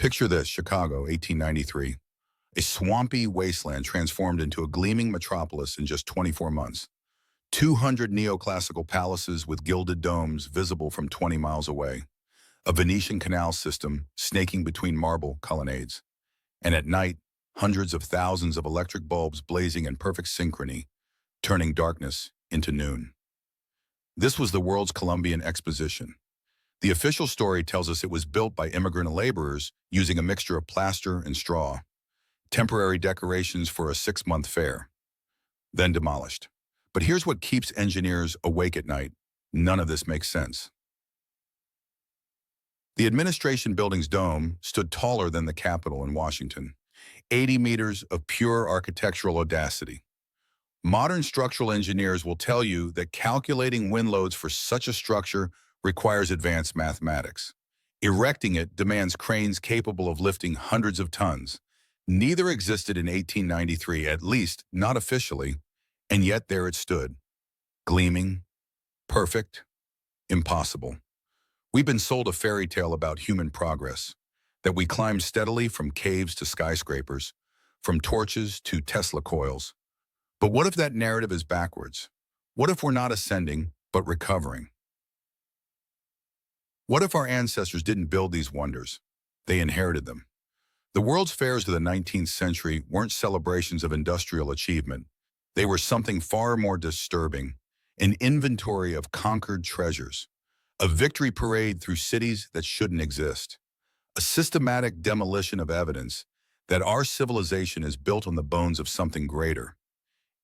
Picture this, Chicago, 1893. A swampy wasteland transformed into a gleaming metropolis in just 24 months. 200 neoclassical palaces with gilded domes visible from 20 miles away. A Venetian canal system snaking between marble colonnades. And at night, hundreds of thousands of electric bulbs blazing in perfect synchrony, turning darkness into noon. This was the world's Columbian Exposition. The official story tells us it was built by immigrant laborers using a mixture of plaster and straw, temporary decorations for a 6-month fair, then demolished. But here's what keeps engineers awake at night. None of this makes sense. The administration building's dome stood taller than the Capitol in Washington, 80 meters of pure architectural audacity. Modern structural engineers will tell you that calculating wind loads for such a structure requires advanced mathematics. Erecting it demands cranes capable of lifting hundreds of tons. Neither existed in 1893, at least not officially, and yet there it stood, gleaming, perfect, impossible. We've been sold a fairy tale about human progress, that we climbed steadily from caves to skyscrapers, from torches to Tesla coils. But what if that narrative is backwards? What if we're not ascending, but recovering? What if our ancestors didn't build these wonders? They inherited them. The World's Fairs of the 19th century weren't celebrations of industrial achievement. They were something far more disturbing, an inventory of conquered treasures, a victory parade through cities that shouldn't exist, a systematic demolition of evidence that our civilization is built on the bones of something greater.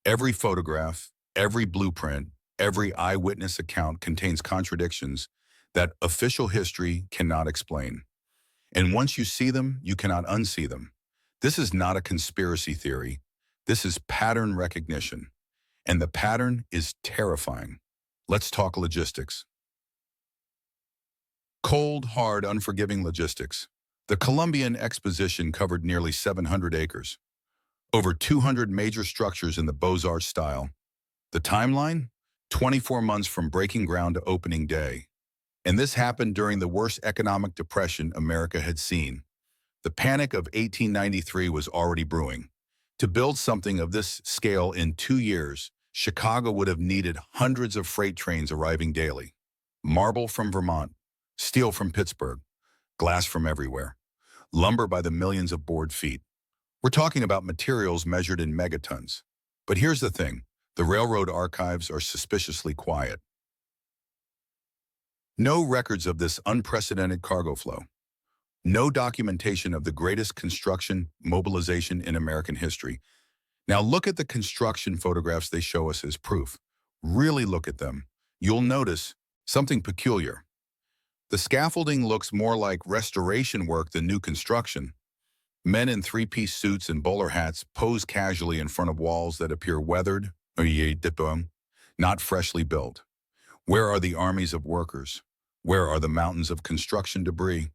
Every photograph, every blueprint, every eyewitness account contains contradictions that official history cannot explain. And once you see them, you cannot unsee them. This is not a conspiracy theory. This is pattern recognition. And the pattern is terrifying. Let's talk logistics. Cold, hard, unforgiving logistics. The Columbian Exposition covered nearly 700 acres. Over 200 major structures in the Beaux-Arts style. The timeline? 24 months from breaking ground to opening day. And this happened during the worst economic depression America had seen. The Panic of 1893 was already brewing. To build something of this scale in 2 years, Chicago would have needed hundreds of freight trains arriving daily. Marble from Vermont, steel from Pittsburgh, glass from everywhere, lumber by the millions of board feet. We're talking about materials measured in megatons. But here's the thing, the railroad archives are suspiciously quiet. No records of this unprecedented cargo flow. No documentation of the greatest construction mobilization in American history. Now look at the construction photographs they show us as proof. Really look at them. You'll notice something peculiar. The scaffolding looks more like restoration work than new construction. Men in three-piece suits and bowler hats pose casually in front of walls that appear weathered, not freshly built. Where are the armies of workers? Where are the mountains of construction debris?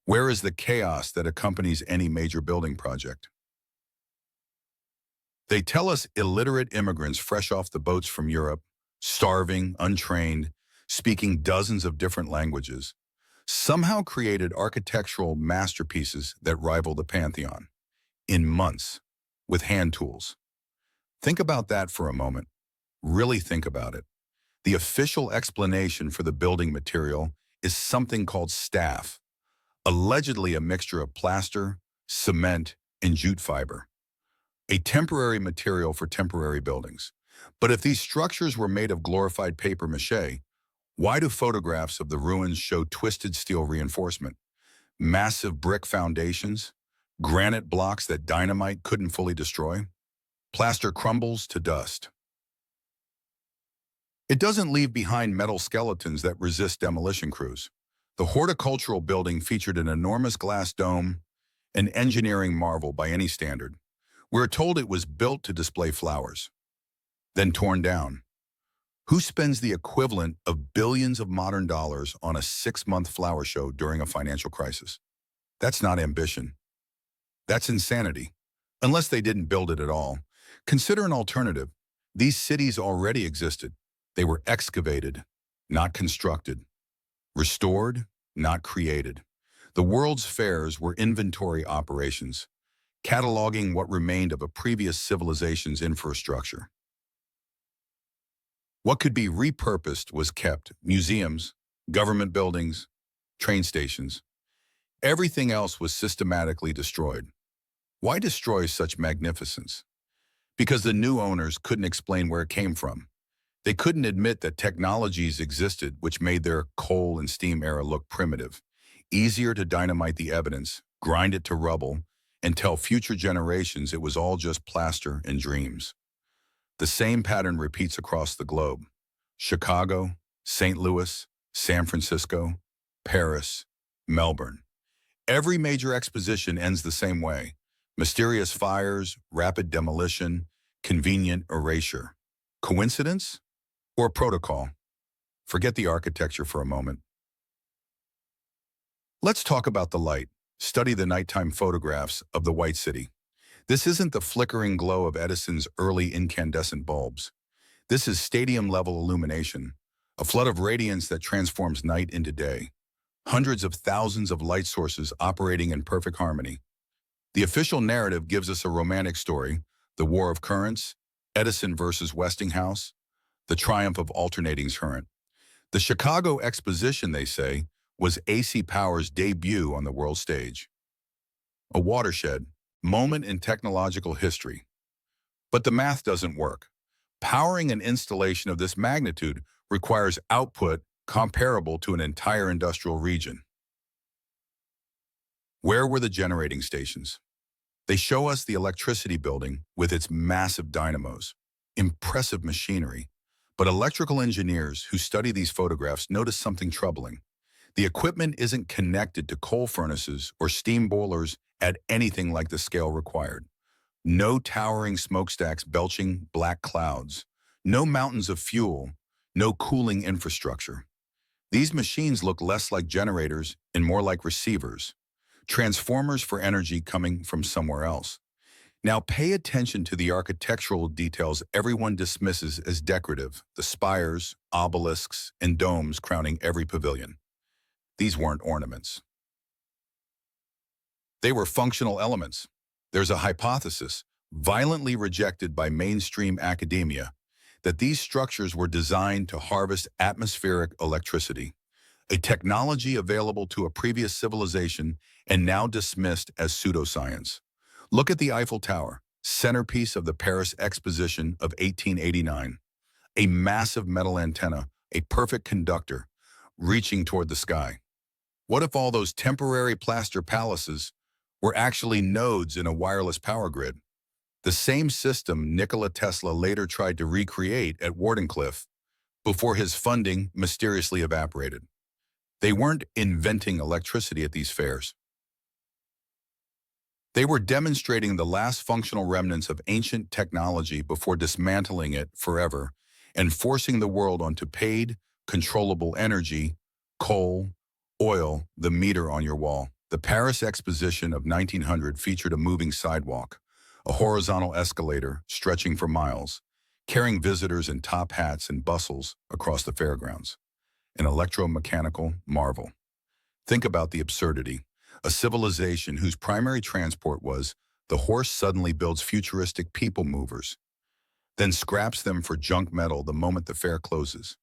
Where is the chaos that accompanies any major building project? They tell us illiterate immigrants fresh off the boats from Europe, starving, untrained, speaking dozens of different languages, somehow created architectural masterpieces that rival the Pantheon in months with hand tools. Think about that for a moment. Really think about it. The official explanation for the building material is something called staff, allegedly a mixture of plaster, cement, and jute fiber. A temporary material for temporary buildings. But if these structures were made of glorified paper mache, why do photographs of the ruins show twisted steel reinforcement, massive brick foundations, granite blocks that dynamite couldn't fully destroy? Plaster crumbles to dust. It doesn't leave behind metal skeletons that resist demolition crews. The horticultural building featured an enormous glass dome, an engineering marvel by any standard. We're told it was built to display flowers, then torn down. Who spends the equivalent of billions of modern dollars on a 6-month flower show during a financial crisis? That's not ambition. That's insanity. Unless they didn't build it at all. Consider an alternative. These cities already existed. They were excavated, not constructed. Restored, not created. The world's fairs were inventory operations, cataloging what remained of a previous civilization's infrastructure. What could be repurposed was kept: museums, government buildings, train stations. Everything else was systematically destroyed. Why destroy such magnificence? Because the new owners couldn't explain where it came from. They couldn't admit that technologies existed which made their coal and steam era look primitive. Easier to dynamite the evidence, grind it to rubble, and tell future generations it was all just plaster and dreams. The same pattern repeats across the globe. Chicago, St. Louis, San Francisco, Paris, Melbourne. Every major exposition ends the same way: mysterious fires, rapid demolition, convenient erasure. Coincidence or protocol? Forget the architecture for a moment. Let's talk about the light. Study the nighttime photographs of the White City. This isn't the flickering glow of Edison's early incandescent bulbs. This is stadium-level illumination, a flood of radiance that transforms night into day. Hundreds of thousands of light sources operating in perfect harmony. The official narrative gives us a romantic story: the war of currents, Edison versus Westinghouse, the triumph of alternating current. The Chicago Exposition, they say, was AC Power's debut on the world stage. A watershed moment in technological history. But the math doesn't work. Powering an installation of this magnitude requires output comparable to an entire industrial region. Where were the generating stations? They show us the electricity building with its massive dynamos, impressive machinery. But electrical engineers who study these photographs notice something troubling. The equipment isn't connected to coal furnaces or steam boilers at anything like the scale required. No towering smokestacks belching black clouds, no mountains of fuel, no cooling infrastructure. These machines look less like generators and more like receivers, transformers for energy coming from somewhere else. Now pay attention to the architectural details everyone dismisses as decorative: the spires, obelisks, and domes crowning every pavilion. These weren't ornaments. They were functional elements. There's a hypothesis, violently rejected by mainstream academia, that these structures were designed to harvest atmospheric electricity, a technology available to a previous civilization and now dismissed as pseudoscience. Look at the Eiffel Tower, centerpiece of the Paris Exposition of 1889. A massive metal antenna, a perfect conductor, reaching toward the sky. What if all those temporary plaster palaces were actually nodes in a wireless power grid? The same system Nikola Tesla later tried to recreate at Wardenclyffe before his funding mysteriously evaporated. They weren't inventing electricity at these fairs. They were demonstrating the last functional remnants of ancient technology before dismantling it forever and forcing the world onto paid, controllable energy: coal, oil, the meter on your wall. The Paris Exposition of 1900 featured a moving sidewalk, a horizontal escalator stretching for miles, carrying visitors in top hats and bustles across the fairgrounds. An electromechanical marvel. Think about the absurdity. A civilization whose primary transport was the horse suddenly builds futuristic people movers, then scraps them for junk metal the moment the fair closes.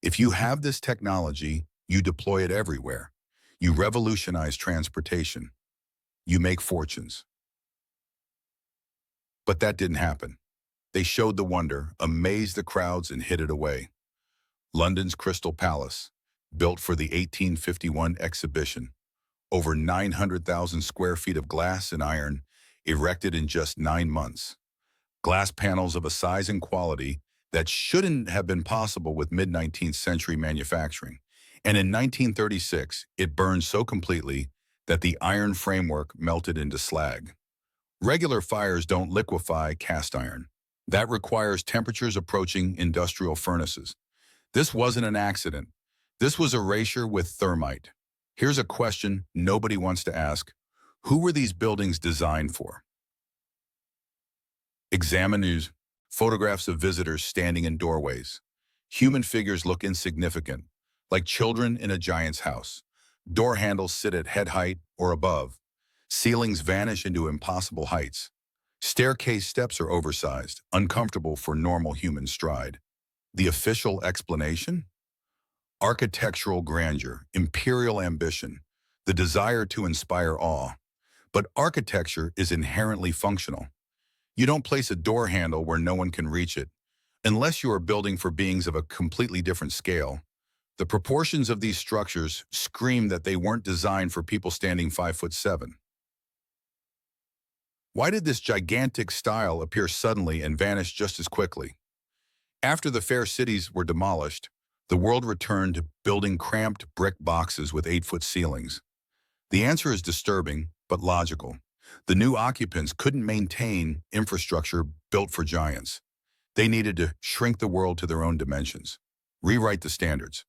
If you have this technology, you deploy it everywhere. You revolutionize transportation. You make fortunes. But that didn't happen. They showed the wonder, amazed the crowds, and hid it away. London's Crystal Palace, built for the 1851 exhibition. Over 900,000 square feet of glass and iron, erected in just 9 months. Glass panels of a size and quality that shouldn't have been possible with mid-19th century manufacturing. And in 1936, it burned so completely that the iron framework melted into slag. Regular fires don't liquefy cast iron. That requires temperatures approaching industrial furnaces. This wasn't an accident. This was erasure with thermite. Here's a question nobody wants to ask. Who were these buildings designed for? Examine news. Photographs of visitors standing in doorways. Human figures look insignificant, like children in a giant's house. Door handles sit at head height or above. Ceilings vanish into impossible heights. Staircase steps are oversized, uncomfortable for normal human stride. The official explanation? Architectural grandeur, imperial ambition, the desire to inspire awe. But architecture is inherently functional. You don't place a door handle where no one can reach it, unless you are building for beings of a completely different scale. The proportions of these structures scream that they weren't designed for people standing 5'7". Why did this gigantic style appear suddenly and vanish just as quickly? After the fair cities were demolished, the world returned to building cramped brick boxes with 8-foot ceilings. The answer is disturbing, but logical. The new occupants couldn't maintain infrastructure built for giants. They needed to shrink the world to their own dimensions, rewrite the standards.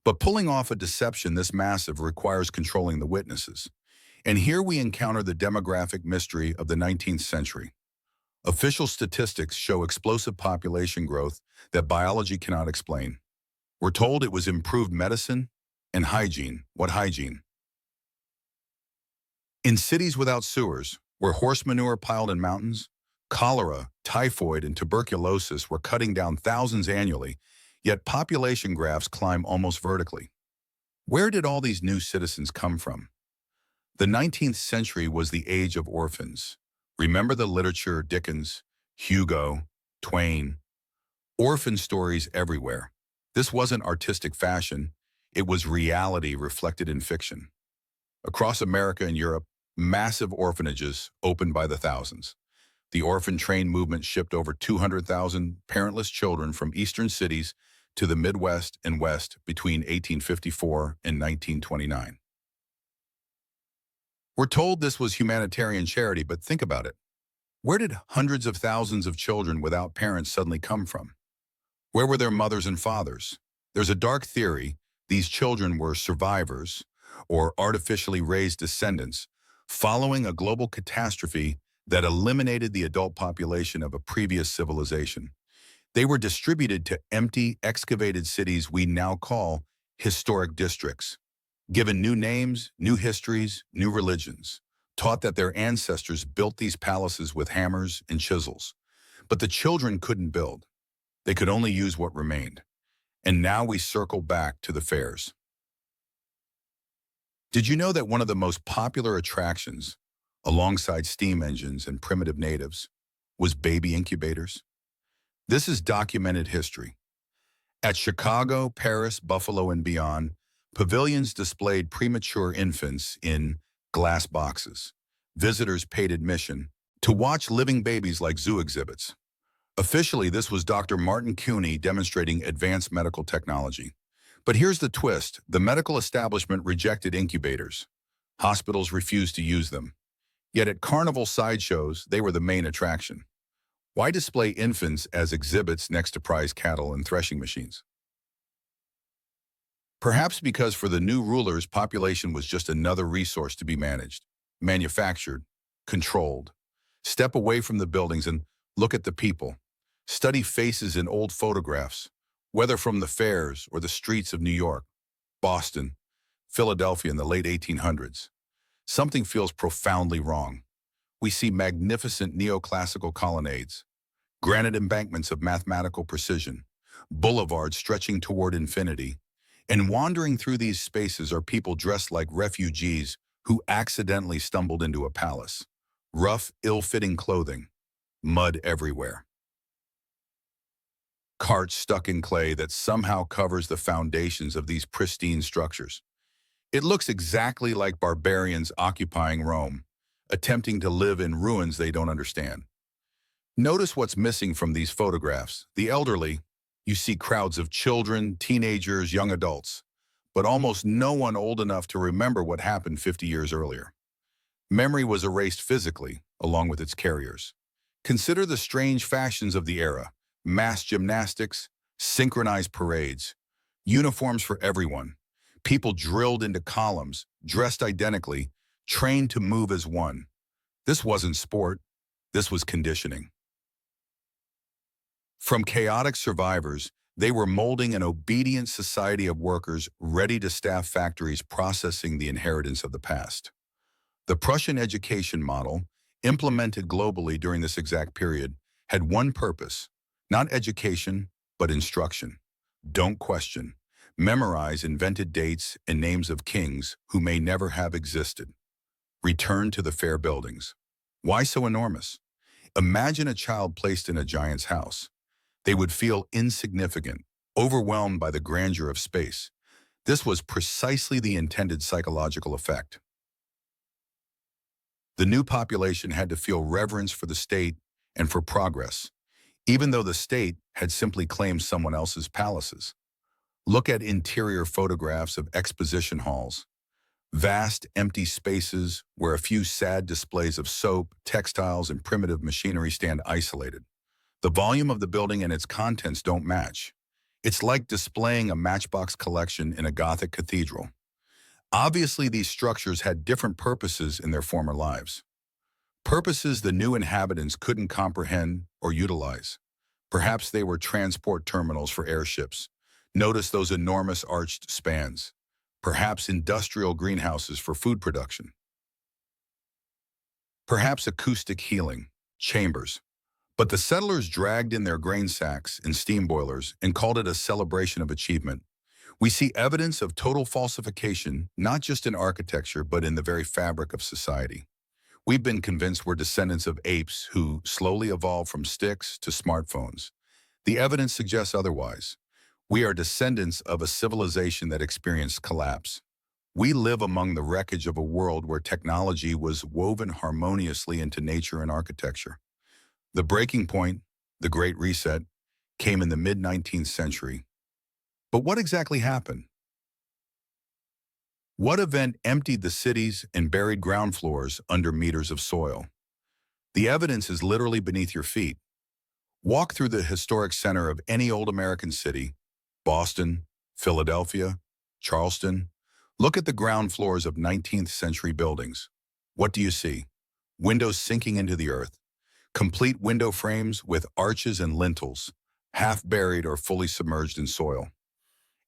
But pulling off a deception this massive requires controlling the witnesses. And here we encounter the demographic mystery of the 19th century. Official statistics show explosive population growth that biology cannot explain. We're told it was improved medicine and hygiene. What hygiene? In cities without sewers, where horse manure piled in mountains, cholera, typhoid, and tuberculosis were cutting down thousands annually, yet population graphs climb almost vertically. Where did all these new citizens come from? The 19th century was the age of orphans. Remember the literature, Dickens, Hugo, Twain? Orphan stories everywhere. This wasn't artistic fashion, it was reality reflected in fiction. Across America and Europe, massive orphanages opened by the thousands. The orphan train movement shipped over 200,000 parentless children from eastern cities to the Midwest and West between 1854 and 1929. We're told this was humanitarian charity, but think about it. Where did hundreds of thousands of children without parents suddenly come from? Where were their mothers and fathers? There's a dark theory these children were survivors or artificially raised descendants following a global catastrophe that eliminated the adult population of a previous civilization. They were distributed to empty, excavated cities we now call historic districts, given new names, new histories, new religions, taught that their ancestors built these palaces with hammers and chisels. But the children couldn't build. They could only use what remained. And now we circle back to the fairs. Did you know that one of the most popular attractions, alongside steam engines and primitive natives, was baby incubators? This is documented history. At Chicago, Paris, Buffalo, and beyond, pavilions displayed premature infants in glass boxes. Visitors paid admission to watch living babies like zoo exhibits. Officially, this was Dr. Martin Cooney demonstrating advanced medical technology. But here's the twist. The medical establishment rejected incubators. Hospitals refused to use them. Yet at carnival sideshows, they were the main attraction. Why display infants as exhibits next to prize cattle and threshing machines? Perhaps because for the new rulers, population was just another resource to be managed, manufactured, controlled. Step away from the buildings and look at the people. Study faces in old photographs, whether from the fairs or the streets of New York, Boston, Philadelphia in the late 1800s. Something feels profoundly wrong. We see magnificent neoclassical colonnades, granite embankments of mathematical precision, boulevards stretching toward infinity, and wandering through these spaces are people dressed like refugees who accidentally stumbled into a palace. Rough, ill-fitting clothing, mud everywhere. Carts stuck in clay that somehow covers the foundations of these pristine structures. It looks exactly like barbarians occupying Rome, attempting to live in ruins they don't understand. Notice what's missing from these photographs. The elderly, you see crowds of children, teenagers, young adults, but almost no one old enough to remember what happened 50 years earlier. Memory was erased physically, along with its carriers. Consider the strange fashions of the era. Mass gymnastics, synchronized parades, uniforms for everyone, people drilled into columns, dressed identically, trained to move as one. This wasn't sport, this was conditioning. From chaotic survivors, They were molding an obedient society of workers ready to staff factories processing the inheritance of the past. The Prussian education model, implemented globally during this exact period, had one purpose: not education, but instruction. Don't question. Memorize invented dates and names of kings who may never have existed. Return to the fair buildings. Why so enormous? Imagine a child placed in a giant's house. They would feel insignificant, overwhelmed by the grandeur of space. This was precisely the intended psychological effect. The new population had to feel reverence for the state and for progress, even though the state had simply claimed someone else's palaces. Look at interior photographs of exposition halls. Vast, empty spaces where a few sad displays of soap, textiles, and primitive machinery stand isolated. The volume of the building and its contents don't match. It's like displaying a matchbox collection in a Gothic cathedral. Obviously, these structures had different purposes in their former lives. Purposes the new inhabitants couldn't comprehend or utilize. Perhaps they were transport terminals for airships. Notice those enormous arched spans. Perhaps industrial greenhouses for food production. Perhaps acoustic healing, chambers. But the settlers dragged in their grain sacks and steam boilers and called it a celebration of achievement. We see evidence of total falsification, not just in architecture, but in the very fabric of society. We've been convinced we're descendants of apes who slowly evolved from sticks to smartphones. The evidence suggests otherwise. We are descendants of a civilization that experienced collapse. We live among the wreckage of a world where technology was woven harmoniously into nature and architecture. The breaking point, the Great Reset, came in the mid-19th century. But what exactly happened? What event emptied the cities and buried ground floors under meters of soil? The evidence is literally beneath your feet. Walk through the historic center of any old American city, Boston, Philadelphia, Charleston. Look at the ground floors of 19th century buildings. What do you see? Windows sinking into the earth, complete window frames with arches and lintels, half buried or fully submerged in soil.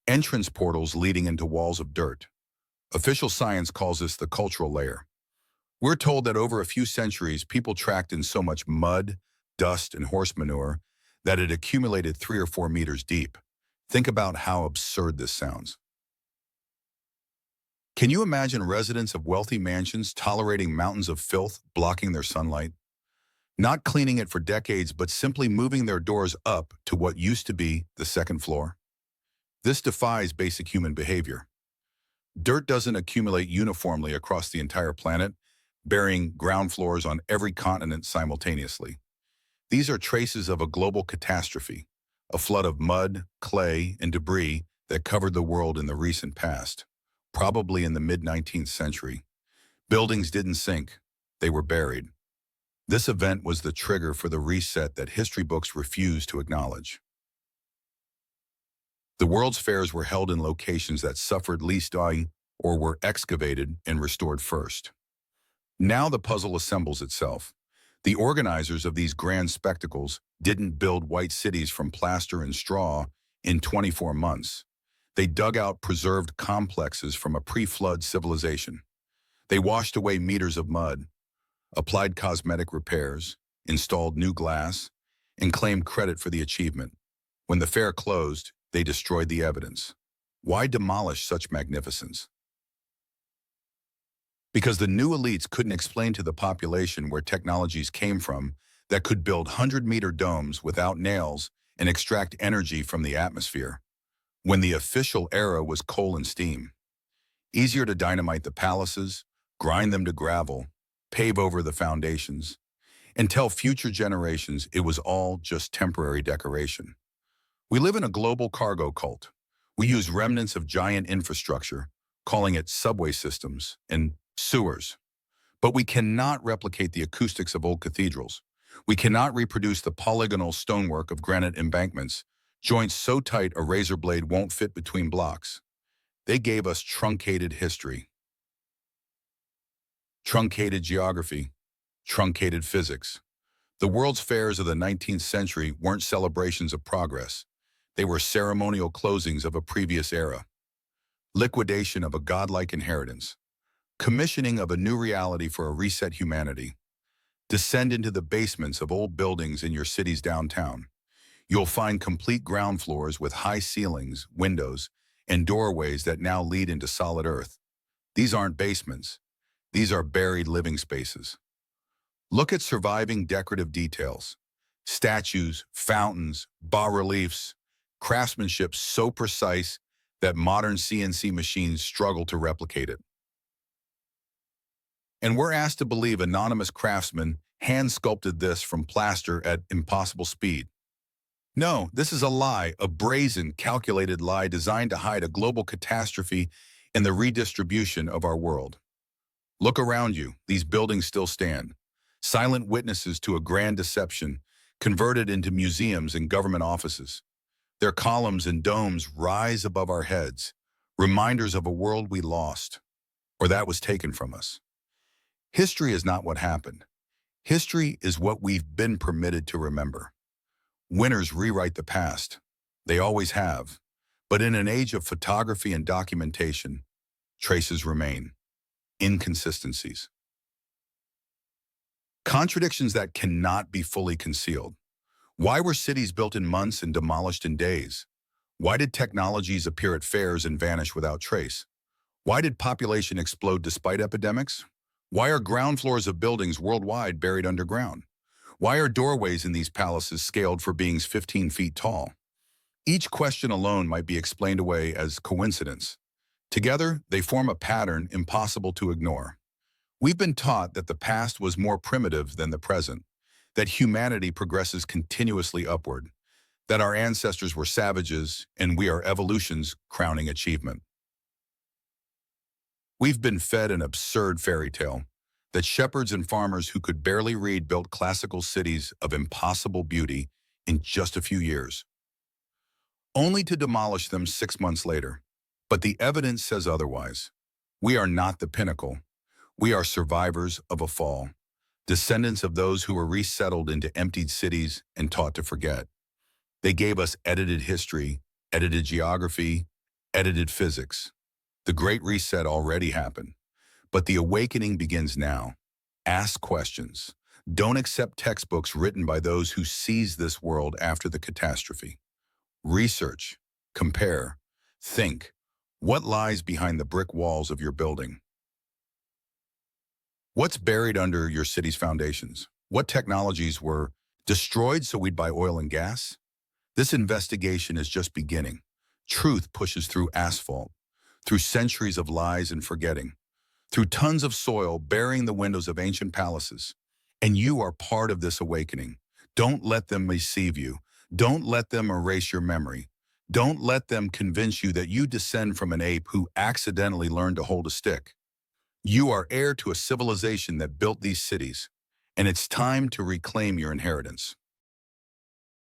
Entrance portals leading into walls of dirt. Official science calls this the cultural layer. We're told that over a few centuries, people tracked in so much mud, dust, and horse manure that it accumulated 3 or 4 meters deep. Think about how absurd this sounds. Can you imagine residents of wealthy mansions tolerating mountains of filth blocking their sunlight? Not cleaning it for decades, but simply moving their doors up to what used to be the second floor? This defies basic human behavior. Dirt doesn't accumulate uniformly across the entire planet, burying ground floors on every continent simultaneously. These are traces of a global catastrophe, a flood of mud, clay, and debris that covered the world in the recent past, probably in the mid-19th century. Buildings didn't sink, they were buried. This event was the trigger for the reset that history books refuse to acknowledge. The World's Fairs were held in locations that suffered least dying or were excavated and restored first. Now the puzzle assembles itself. The organizers of these grand spectacles didn't build white cities from plaster and straw in 24 months. They dug out preserved complexes from a pre-flood civilization. They washed away meters of mud, applied cosmetic repairs, installed new glass, and claimed credit for the achievement. When the fair closed, they destroyed the evidence. Why demolish such magnificence? Because the new elites couldn't explain to the population where technologies came from that could build 100-meter domes without nails and extract energy from the atmosphere, when the official era was coal and steam. Easier to dynamite the palaces, grind them to gravel, pave over the foundations, and tell future generations it was all just temporary decoration. We live in a global cargo cult. We use remnants of giant infrastructure, calling it subway systems and sewers. But we cannot replicate the acoustics of old cathedrals. We cannot reproduce the polygonal stonework of granite embankments, joints so tight a razor blade won't fit between blocks. They gave us truncated history, truncated geography, truncated physics. The World's Fairs of the 19th century weren't celebrations of progress. They were ceremonial closings of a previous era, liquidation of a godlike inheritance, commissioning of a new reality for a reset humanity. Descend into the basements of old buildings in your city's downtown. You'll find complete ground floors with high ceilings, windows, and doorways that now lead into solid earth. These aren't basements. These are buried living spaces. Look at surviving decorative details. Statues, fountains, bas-reliefs, craftsmanship so precise that modern CNC machines struggle to replicate it. And we're asked to believe anonymous craftsmen hand-sculpted this from plaster at impossible speed. No, this is a lie, a brazen, calculated lie designed to hide a global catastrophe in the redistribution of our world. Look around you, these buildings still stand. Silent witnesses to a grand deception, converted into museums and government offices. Their columns and domes rise above our heads, reminders of a world we lost, or that was taken from us. History is not what happened. History is what we've been permitted to remember. Winners rewrite the past. They always have. But in an age of photography and documentation, traces remain. Inconsistencies. Contradictions that cannot be fully concealed. Why were cities built in months and demolished in days? Why did technologies appear at fairs and vanish without trace? Why did population explode despite epidemics? Why are ground floors of buildings worldwide buried underground? Why are doorways in these palaces scaled for beings 15 feet tall? Each question alone might be explained away as coincidence. Together, they form a pattern impossible to ignore. We've been taught that the past was more primitive than the present, that humanity progresses continuously upward, that our ancestors were savages and we are evolution's crowning achievement. We've been fed an absurd fairy tale that shepherds and farmers who could barely read built classical cities of impossible beauty in just a few years, only to demolish them 6 months later. But the evidence says otherwise. We are not the pinnacle. We are survivors of a fall, descendants of those who were resettled into emptied cities and taught to forget. They gave us edited history, edited geography, edited physics. The Great Reset already happened, but the awakening begins now. Ask questions. Don't accept textbooks written by those who seized this world after the catastrophe. Research, compare, think. What lies behind the brick walls of your building? What's buried under your city's foundations? What technologies were destroyed so we'd buy oil and gas? This investigation is just beginning. Truth pushes through asphalt, through centuries of lies and forgetting, through tons of soil burying the windows of ancient palaces. And you are part of this awakening. Don't let them deceive you. Don't let them erase your memory. Don't let them convince you that you descend from an ape who accidentally learned to hold a stick. You are heir to a civilization that built these cities, and it's time to reclaim your inheritance.